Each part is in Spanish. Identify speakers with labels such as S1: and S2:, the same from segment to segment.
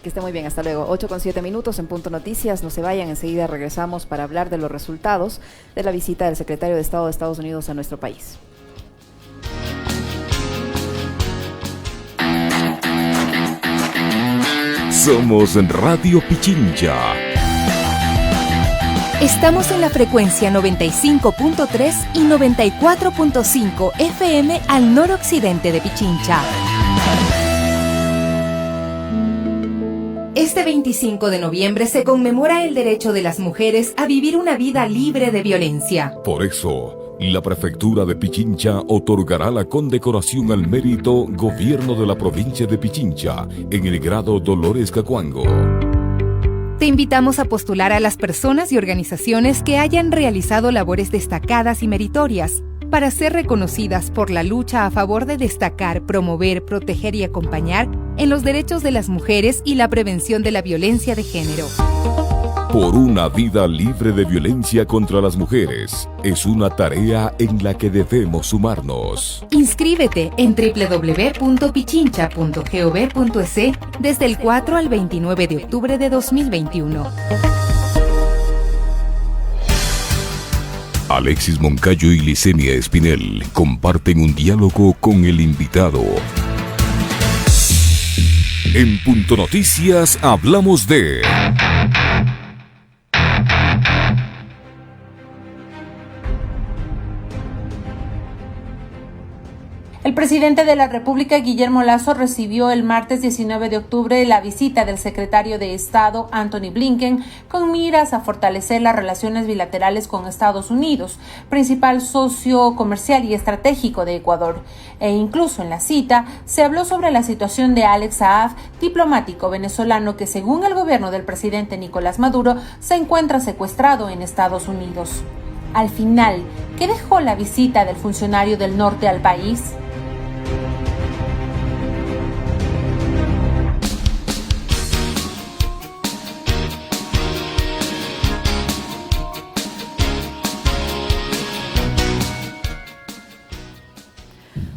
S1: Que esté muy bien, hasta luego. 8:07 en Punto Noticias. No se vayan, enseguida regresamos para hablar de los resultados de la visita del secretario de Estado de Estados Unidos a nuestro país.
S2: Somos Radio Pichincha.
S3: Estamos en la frecuencia 95.3 y 94.5 FM al noroccidente de Pichincha. Este 25 de noviembre se conmemora el derecho de las mujeres a vivir una vida libre de violencia.
S2: Por eso, la Prefectura de Pichincha otorgará la condecoración al mérito Gobierno de la Provincia de Pichincha en el grado Dolores Cacuango.
S3: Te invitamos a postular a las personas y organizaciones que hayan realizado labores destacadas y meritorias para ser reconocidas por la lucha a favor de destacar, promover, proteger y acompañar en los derechos de las mujeres y la prevención de la violencia de género.
S2: Por una vida libre de violencia contra las mujeres es una tarea en la que debemos sumarnos.
S3: Inscríbete en www.pichincha.gov.es desde el 4 al 29 de octubre de 2021.
S2: Alexis Moncayo y Licenia Espinel comparten un diálogo con el invitado. En Punto Noticias hablamos de...
S4: El presidente de la República, Guillermo Lasso, recibió el martes 19 de octubre la visita del secretario de Estado, Antony Blinken, con miras a fortalecer las relaciones bilaterales con Estados Unidos, principal socio comercial y estratégico de Ecuador. E incluso en la cita se habló sobre la situación de Alex Saab, diplomático venezolano que, según el gobierno del presidente Nicolás Maduro, se encuentra secuestrado en Estados Unidos. Al final, ¿qué dejó la visita del funcionario del norte al país?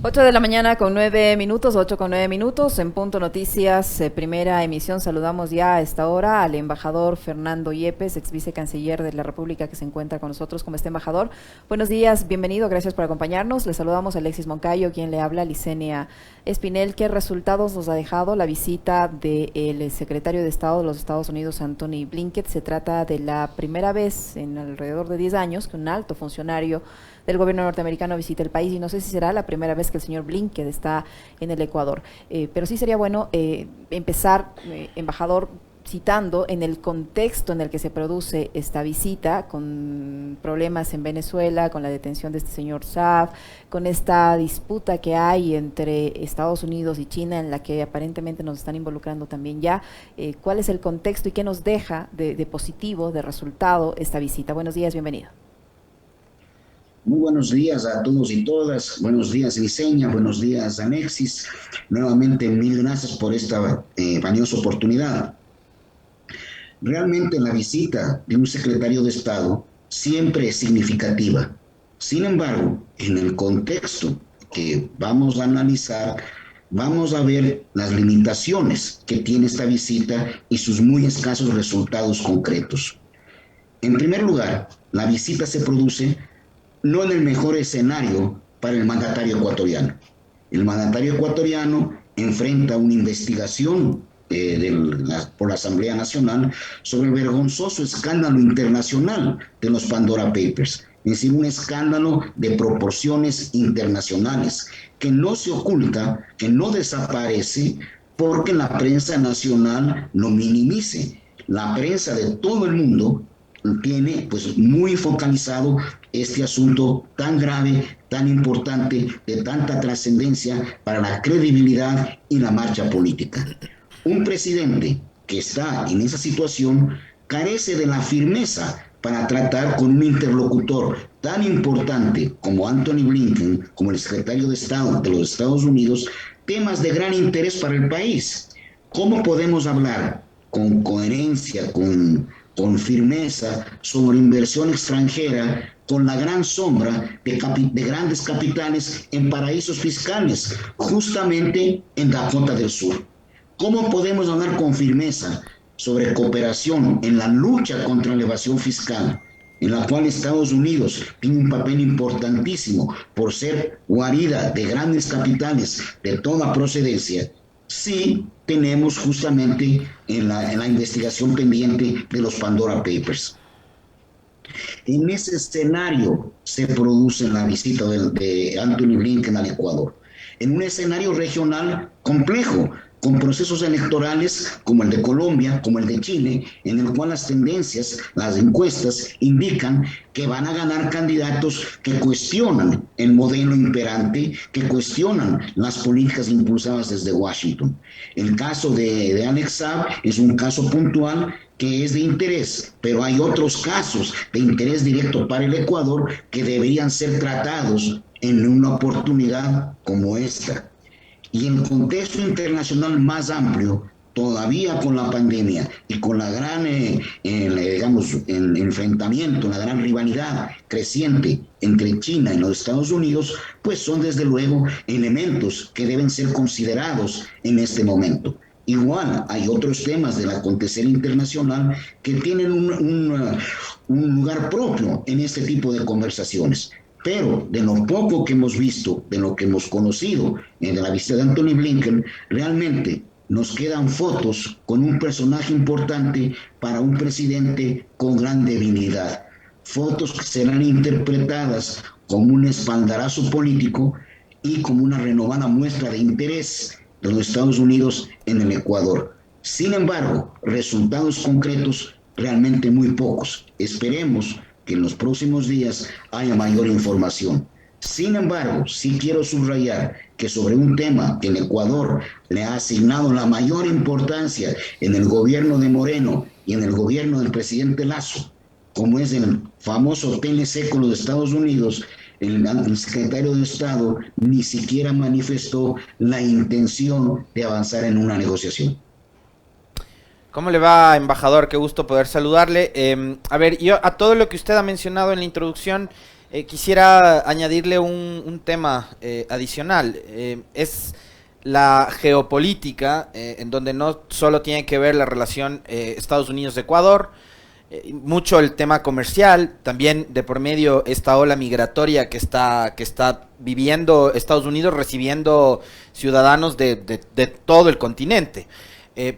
S1: 8:09 en Punto Noticias, primera emisión. Saludamos ya a esta hora al embajador Fernando Yepes, ex vicecanciller de la República, que se encuentra con nosotros. ¿Cómo está, embajador? Buenos días, bienvenido, gracias por acompañarnos. Le saludamos a Alexis Moncayo, quien le habla, Licenia Espinel. ¿Qué resultados nos ha dejado la visita del secretario de Estado de los Estados Unidos, Antony Blinken? Se trata de la primera vez en alrededor de 10 años que un alto funcionario del gobierno norteamericano visita el país, y no sé si será la primera vez que el señor Blinken está en el Ecuador, pero sí sería bueno empezar, embajador, citando en el contexto en el que se produce esta visita, con problemas en Venezuela, con la detención de este señor Saab, con esta disputa que hay entre Estados Unidos y China, en la que aparentemente nos están involucrando también ya. ¿Cuál es el contexto y qué nos deja de positivo, de resultado, esta visita? Buenos días, bienvenido.
S5: Muy buenos días a todos y todas. Buenos días, Licenia. Buenos días, Alexis. Nuevamente, mil gracias por esta valiosa oportunidad. Realmente la visita de un secretario de Estado siempre es significativa. Sin embargo, en el contexto que vamos a analizar, vamos a ver las limitaciones que tiene esta visita y sus muy escasos resultados concretos. En primer lugar, la visita se produce no en el mejor escenario para el mandatario ecuatoriano. El mandatario ecuatoriano enfrenta una investigación por la Asamblea Nacional sobre el vergonzoso escándalo internacional de los Pandora Papers, es decir, un escándalo de proporciones internacionales que no se oculta, que no desaparece porque la prensa nacional lo minimice. La prensa de todo el mundo tiene pues muy focalizado este asunto tan grave, tan importante, de tanta trascendencia para la credibilidad y la marcha política. Un presidente que está en esa situación carece de la firmeza para tratar con un interlocutor tan importante como Antony Blinken, como el secretario de Estado de los Estados Unidos, temas de gran interés para el país. ¿Cómo podemos hablar con coherencia, con firmeza sobre inversión extranjera, con la gran sombra de grandes capitales en paraísos fiscales, justamente en Dakota del Sur? ¿Cómo podemos hablar con firmeza sobre cooperación en la lucha contra la evasión fiscal, en la cual Estados Unidos tiene un papel importantísimo por ser guarida de grandes capitales de toda procedencia? Sí, tenemos justamente en la investigación pendiente de los Pandora Papers. En ese escenario se produce la visita de Anthony Blinken al Ecuador, en un escenario regional complejo, con procesos electorales como el de Colombia, como el de Chile, en el cual las tendencias, las encuestas indican que van a ganar candidatos que cuestionan el modelo imperante, que cuestionan las políticas impulsadas desde Washington. El caso de Alex Saab es un caso puntual que es de interés, pero hay otros casos de interés directo para el Ecuador que deberían ser tratados en una oportunidad como esta. Y en contexto internacional más amplio, todavía con la pandemia y con la gran, digamos, el enfrentamiento, la gran rivalidad creciente entre China y los Estados Unidos, pues son desde luego elementos que deben ser considerados en este momento. Igual hay otros temas del acontecer internacional que tienen un lugar propio en este tipo de conversaciones. Pero de lo poco que hemos visto, de lo que hemos conocido de la visita de Anthony Blinken, realmente nos quedan fotos con un personaje importante para un presidente con gran debilidad. Fotos que serán interpretadas como un espaldarazo político y como una renovada muestra de interés de los Estados Unidos en el Ecuador. Sin embargo, resultados concretos realmente muy pocos. Esperemos que en los próximos días haya mayor información. Sin embargo, sí quiero subrayar que sobre un tema que el Ecuador le ha asignado la mayor importancia en el gobierno de Moreno y en el gobierno del presidente Lasso, como es el famoso TLC con los Estados Unidos, el secretario de Estado ni siquiera manifestó la intención de avanzar en una negociación.
S6: ¿Cómo le va, embajador? Qué gusto poder saludarle. A ver, yo a todo lo que usted ha mencionado en la introducción, quisiera añadirle un tema adicional. Es la geopolítica, en donde no solo tiene que ver la relación Estados Unidos-Ecuador, mucho el tema comercial, también de por medio esta ola migratoria que está viviendo Estados Unidos, recibiendo ciudadanos de todo el continente.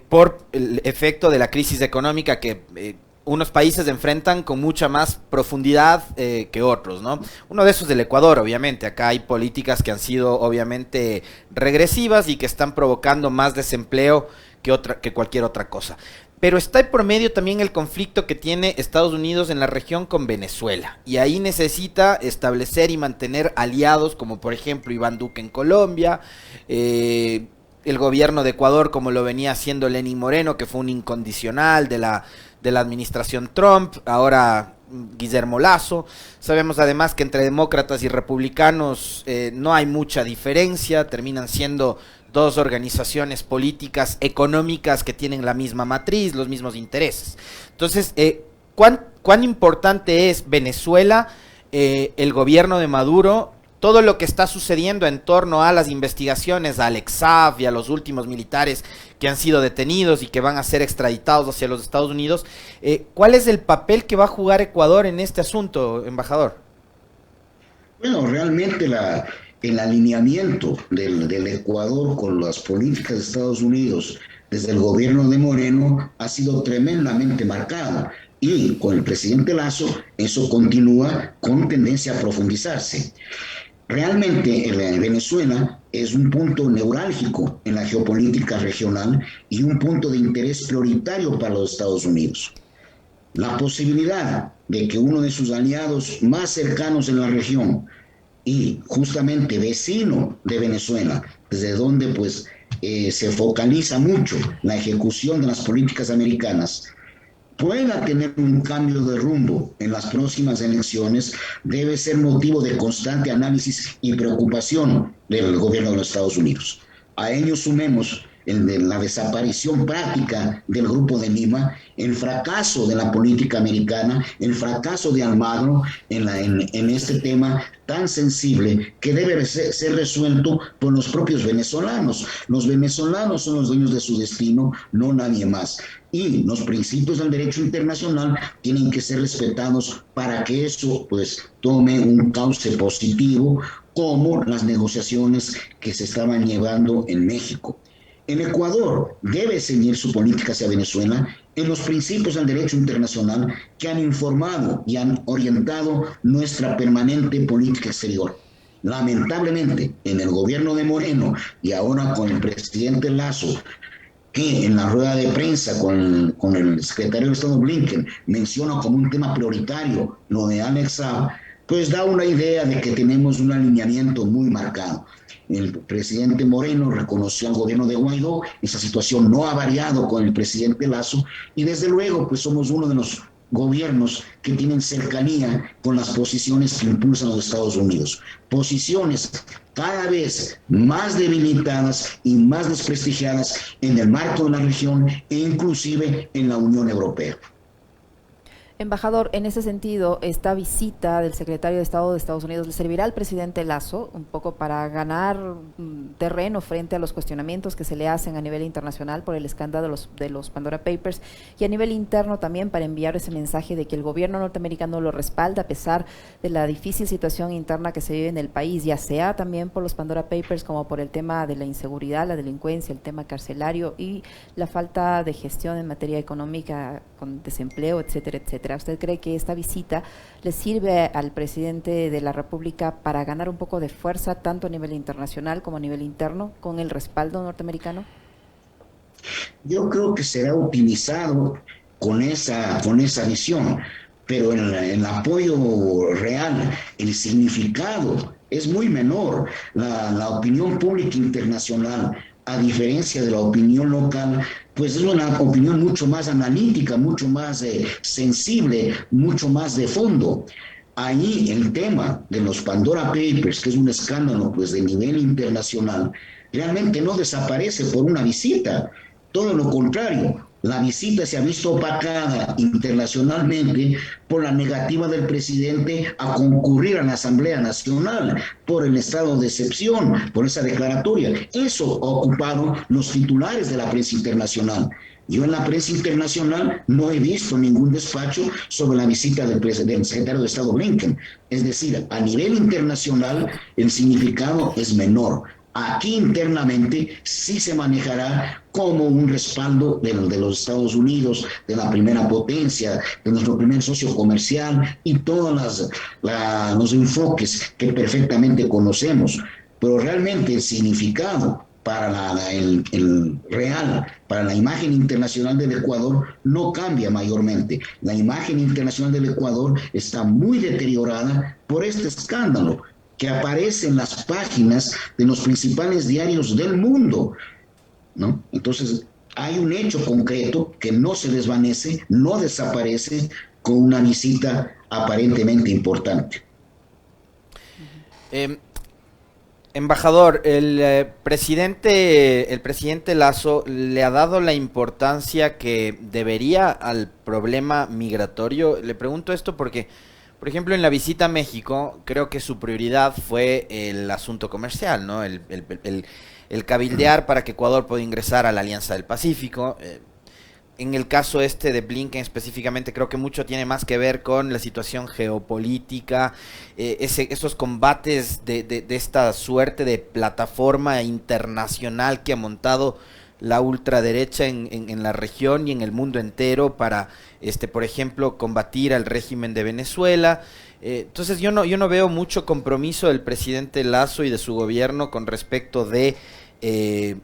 S6: Por el efecto de la crisis económica que unos países enfrentan con mucha más profundidad que otros, ¿no? Uno de esos es el Ecuador, obviamente. Acá hay políticas que han sido obviamente regresivas y que están provocando más desempleo que cualquier otra cosa. Pero está por medio también el conflicto que tiene Estados Unidos en la región con Venezuela. Y ahí necesita establecer y mantener aliados como por ejemplo Iván Duque en Colombia, el gobierno de Ecuador como lo venía haciendo Lenín Moreno, que fue un incondicional de la administración Trump, ahora Guillermo Lasso. Sabemos además que entre demócratas y republicanos no hay mucha diferencia, terminan siendo dos organizaciones políticas, económicas que tienen la misma matriz, los mismos intereses. Entonces, ¿cuán importante es Venezuela, el gobierno de Maduro, todo lo que está sucediendo en torno a las investigaciones a Alex Saab y a los últimos militares que han sido detenidos y que van a ser extraditados hacia los Estados Unidos? ¿Cuál es el papel que va a jugar Ecuador en este asunto, embajador?
S5: Bueno, realmente el alineamiento del Ecuador con las políticas de Estados Unidos desde el gobierno de Moreno ha sido tremendamente marcado. Y con el presidente Lasso eso continúa con tendencia a profundizarse. Realmente Venezuela es un punto neurálgico en la geopolítica regional y un punto de interés prioritario para los Estados Unidos. La posibilidad de que uno de sus aliados más cercanos en la región y justamente vecino de Venezuela, desde donde pues se focaliza mucho la ejecución de las políticas americanas, pueda tener un cambio de rumbo en las próximas elecciones, debe ser motivo de constante análisis y preocupación del gobierno de los Estados Unidos. A ello sumemos el de la desaparición práctica del Grupo de Lima, el fracaso de la política americana, el fracaso de Almagro en este tema tan sensible que debe ser resuelto por los propios venezolanos. Los venezolanos son los dueños de su destino, no nadie más. Y los principios del derecho internacional tienen que ser respetados para que eso pues tome un cauce positivo, como las negociaciones que se estaban llevando en México. El Ecuador debe seguir su política hacia Venezuela en los principios del derecho internacional que han informado y han orientado nuestra permanente política exterior. Lamentablemente, en el gobierno de Moreno y ahora con el presidente Lasso, que en la rueda de prensa con el secretario de Estado Blinken menciona como un tema prioritario lo de Alex Saab, pues da una idea de que tenemos un alineamiento muy marcado. El presidente Moreno reconoció al gobierno de Guaidó, esa situación no ha variado con el presidente Lasso, y desde luego pues somos uno de los gobiernos que tienen cercanía con las posiciones que impulsan los Estados Unidos. Posiciones cada vez más debilitadas y más desprestigiadas en el marco de la región e inclusive en la Unión Europea.
S1: Embajador, en ese sentido, esta visita del secretario de Estado de Estados Unidos, ¿le servirá al presidente Lasso un poco para ganar terreno frente a los cuestionamientos que se le hacen a nivel internacional por el escándalo de los Pandora Papers, y a nivel interno también para enviar ese mensaje de que el gobierno norteamericano lo respalda a pesar de la difícil situación interna que se vive en el país, ya sea también por los Pandora Papers como por el tema de la inseguridad, la delincuencia, el tema carcelario y la falta de gestión en materia económica con desempleo, etcétera, etcétera? ¿Usted cree que esta visita le sirve al presidente de la República para ganar un poco de fuerza tanto a nivel internacional como a nivel interno con el respaldo norteamericano?
S5: Yo creo que será utilizado con esa visión, pero el apoyo real, el significado es muy menor. La opinión pública internacional, a diferencia de la opinión local, pues es una opinión mucho más analítica, mucho más sensible, mucho más de fondo. Ahí el tema de los Pandora Papers, que es un escándalo pues de nivel internacional, realmente no desaparece por una visita, todo lo contrario. La visita se ha visto opacada internacionalmente por la negativa del presidente a concurrir a la Asamblea Nacional, por el estado de excepción, por esa declaratoria. Eso ha ocupado los titulares de la prensa internacional. Yo en la prensa internacional no he visto ningún despacho sobre la visita del secretario de Estado Blinken. Es decir, a nivel internacional el significado es menor. Aquí internamente sí se manejará como un respaldo de los Estados Unidos, de la primera potencia, de nuestro primer socio comercial y todos los enfoques que perfectamente conocemos. Pero realmente el significado para el real, para la imagen internacional del Ecuador, no cambia mayormente. La imagen internacional del Ecuador está muy deteriorada por este escándalo que aparece en las páginas de los principales diarios del mundo, ¿no? Entonces, hay un hecho concreto que no se desvanece, no desaparece con una visita aparentemente importante.
S6: Embajador, el presidente Lasso le ha dado la importancia que debería al problema migratorio. Le pregunto esto porque, por ejemplo, en la visita a México, creo que su prioridad fue el asunto comercial, ¿no? El cabildear para que Ecuador pueda ingresar a la Alianza del Pacífico. En el caso este de Blinken específicamente, creo que mucho tiene más que ver con la situación geopolítica, esos combates de esta suerte de plataforma internacional que ha montado la ultraderecha en la región y en el mundo entero para, por ejemplo, combatir al régimen de Venezuela. Entonces yo no veo mucho compromiso del presidente Lasso y de su gobierno con respecto de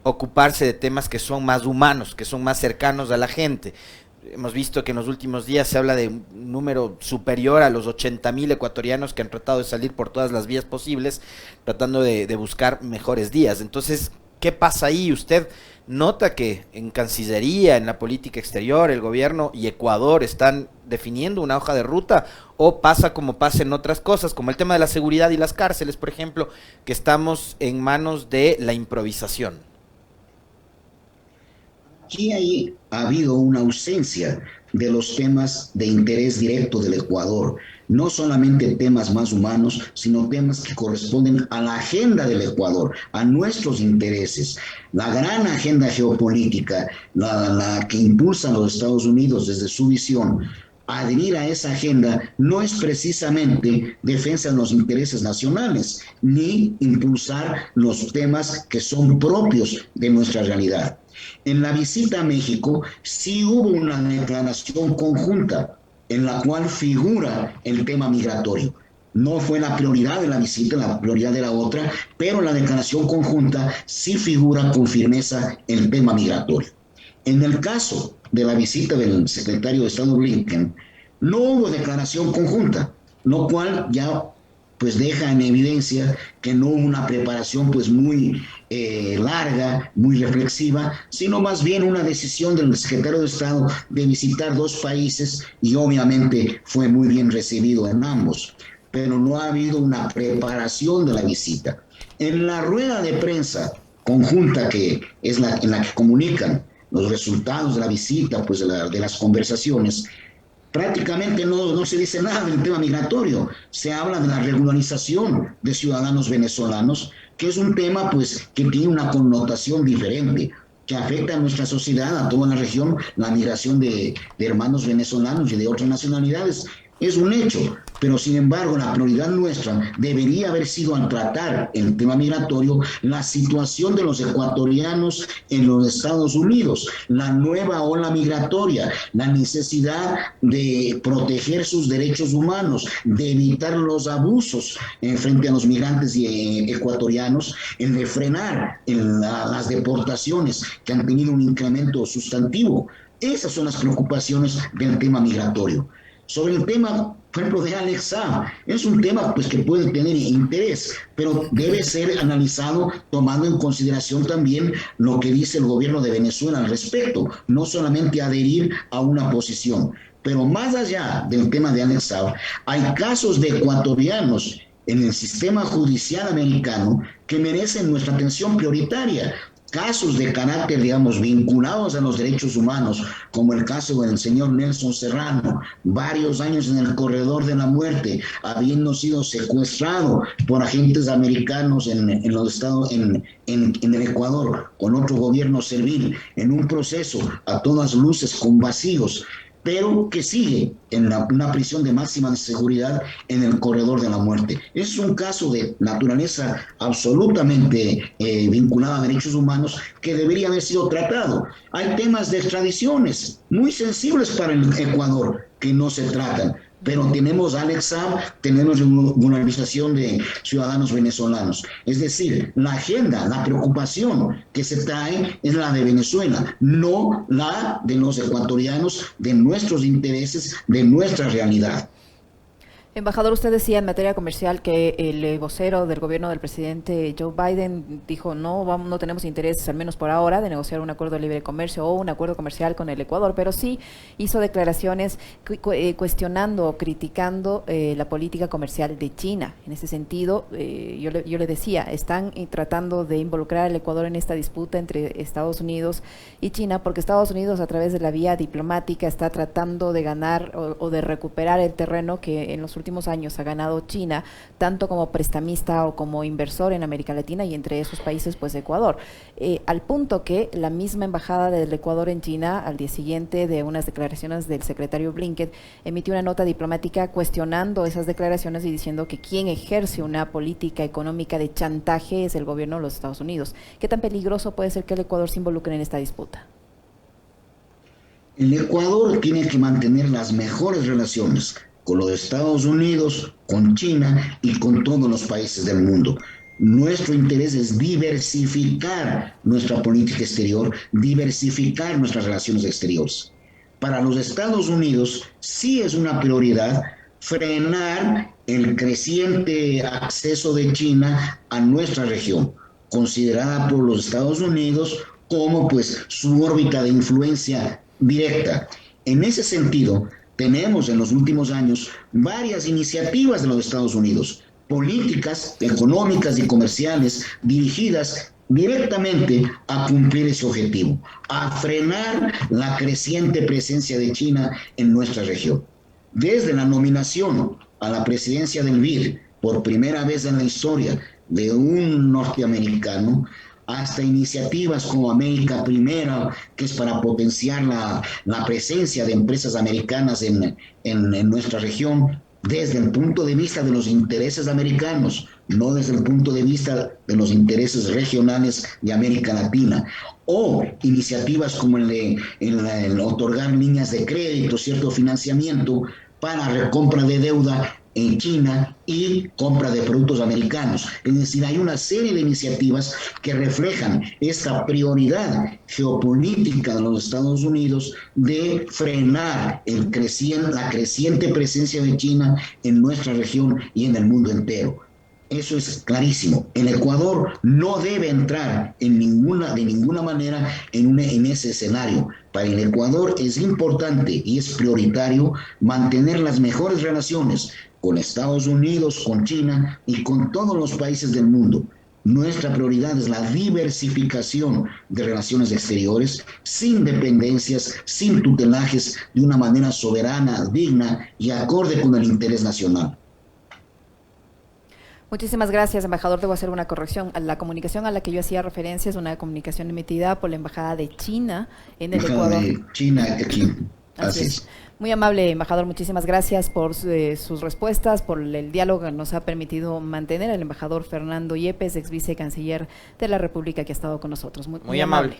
S6: ocuparse de temas que son más humanos, que son más cercanos a la gente. Hemos visto que en los últimos días se habla de un número superior a los 80,000 ecuatorianos que han tratado de salir por todas las vías posibles, tratando de buscar mejores días. Entonces, ¿qué pasa ahí? ¿Usted nota que en Cancillería, en la política exterior, el gobierno y Ecuador están definiendo una hoja de ruta, o pasa como pasa en otras cosas, como el tema de la seguridad y las cárceles, por ejemplo, que estamos en manos de la improvisación?
S5: aquí ha habido una ausencia de los temas de interés directo del Ecuador, no solamente temas más humanos, sino temas que corresponden a la agenda del Ecuador, a nuestros intereses. La gran agenda geopolítica, la que impulsan los Estados Unidos desde su visión, adherir a esa agenda no es precisamente defensa de los intereses nacionales, ni impulsar los temas que son propios de nuestra realidad. En la visita a México sí hubo una declaración conjunta en la cual figura el tema migratorio. No fue la prioridad de la visita, la prioridad era otra, pero en la declaración conjunta sí figura con firmeza el tema migratorio. En el caso de la visita del secretario de Estado Blinken, no hubo declaración conjunta, lo cual ya pues deja en evidencia que no hubo una preparación pues muy larga, muy reflexiva, sino más bien una decisión del secretario de Estado de visitar dos países y obviamente fue muy bien recibido en ambos, pero no ha habido una preparación de la visita. En la rueda de prensa conjunta que es en la que comunican los resultados de la visita, pues de las conversaciones, prácticamente no se dice nada del tema migratorio. Se habla de la regularización de ciudadanos venezolanos, que es un tema pues que tiene una connotación diferente, que afecta a nuestra sociedad, a toda la región. La migración de hermanos venezolanos y de otras nacionalidades es un hecho, pero sin embargo la prioridad nuestra debería haber sido, al tratar el tema migratorio, la situación de los ecuatorianos en los Estados Unidos, la nueva ola migratoria, la necesidad de proteger sus derechos humanos, de evitar los abusos frente a los migrantes ecuatorianos, el de frenar las deportaciones que han tenido un incremento sustantivo. Esas son las preocupaciones del tema migratorio. Sobre el tema, por ejemplo, de Alex Saab, es un tema pues, que puede tener interés, pero debe ser analizado tomando en consideración también lo que dice el gobierno de Venezuela al respecto, no solamente adherir a una posición. Pero más allá del tema de Alex Saab, hay casos de ecuatorianos en el sistema judicial americano que merecen nuestra atención prioritaria. Casos de carácter, digamos, vinculados a los derechos humanos, como el caso del señor Nelson Serrano, varios años en el corredor de la muerte, habiendo sido secuestrado por agentes americanos en los estados, en el Ecuador, con otro gobierno servil, en un proceso a todas luces con vacíos, pero que sigue en una prisión de máxima seguridad en el corredor de la muerte. Es un caso de naturaleza absolutamente vinculada a derechos humanos que debería haber sido tratado. Hay temas de extradiciones muy sensibles para el Ecuador que no se tratan, pero tenemos Alex Saab, tenemos regularización de ciudadanos venezolanos. Es decir, la agenda, la preocupación que se trae es la de Venezuela, no la de los ecuatorianos, de nuestros intereses, de nuestra realidad.
S1: Embajador, usted decía en materia comercial que el vocero del gobierno del presidente Joe Biden dijo no tenemos interés, al menos por ahora, de negociar un acuerdo de libre comercio o un acuerdo comercial con el Ecuador, pero sí hizo declaraciones cuestionando o criticando la política comercial de China. En ese sentido, yo le decía, están tratando de involucrar al Ecuador en esta disputa entre Estados Unidos y China, porque Estados Unidos, a través de la vía diplomática, está tratando de ganar o de recuperar el terreno que en los últimos años ha ganado China, tanto como prestamista o como inversor en América Latina, y entre esos países pues Ecuador, al punto que la misma embajada del Ecuador en China, al día siguiente de unas declaraciones del secretario Blinken, emitió una nota diplomática cuestionando esas declaraciones y diciendo que quien ejerce una política económica de chantaje es el gobierno de los Estados Unidos. ¿Qué tan peligroso puede ser que el Ecuador se involucre en esta disputa?
S5: El Ecuador tiene que mantener las mejores relaciones con los Estados Unidos, con China y con todos los países del mundo. Nuestro interés es diversificar nuestra política exterior, diversificar nuestras relaciones exteriores. Para los Estados Unidos sí es una prioridad frenar el creciente acceso de China a nuestra región, considerada por los Estados Unidos como pues su órbita de influencia directa. En ese sentido, tenemos en los últimos años varias iniciativas de los Estados Unidos, políticas económicas y comerciales dirigidas directamente a cumplir ese objetivo, a frenar la creciente presencia de China en nuestra región. Desde la nominación a la presidencia del BID, por primera vez en la historia de un norteamericano, hasta iniciativas como América Primera, que es para potenciar la presencia de empresas americanas en nuestra región, desde el punto de vista de los intereses americanos, no desde el punto de vista de los intereses regionales de América Latina, o iniciativas como el otorgar líneas de crédito, cierto financiamiento para recompra de deuda en China y compra de productos americanos. Es decir, hay una serie de iniciativas que reflejan esta prioridad geopolítica de los Estados Unidos de frenar la creciente presencia de China en nuestra región y en el mundo entero. Eso es clarísimo. El Ecuador no debe entrar de ninguna manera en ese escenario. Para el Ecuador es importante y es prioritario mantener las mejores relaciones con Estados Unidos, con China y con todos los países del mundo. Nuestra prioridad es la diversificación de relaciones exteriores, sin dependencias, sin tutelajes, de una manera soberana, digna y acorde con el interés nacional.
S1: Muchísimas gracias, embajador. Debo hacer una corrección. La comunicación a la que yo hacía referencia es una comunicación emitida por la Embajada de China en el Ecuador.
S5: De China aquí.
S1: Así es. Muy amable, embajador. Muchísimas gracias por sus respuestas, por el diálogo que nos ha permitido mantener el embajador Fernando Yepes, ex vicecanciller de la República, que ha estado con nosotros. Muy amable.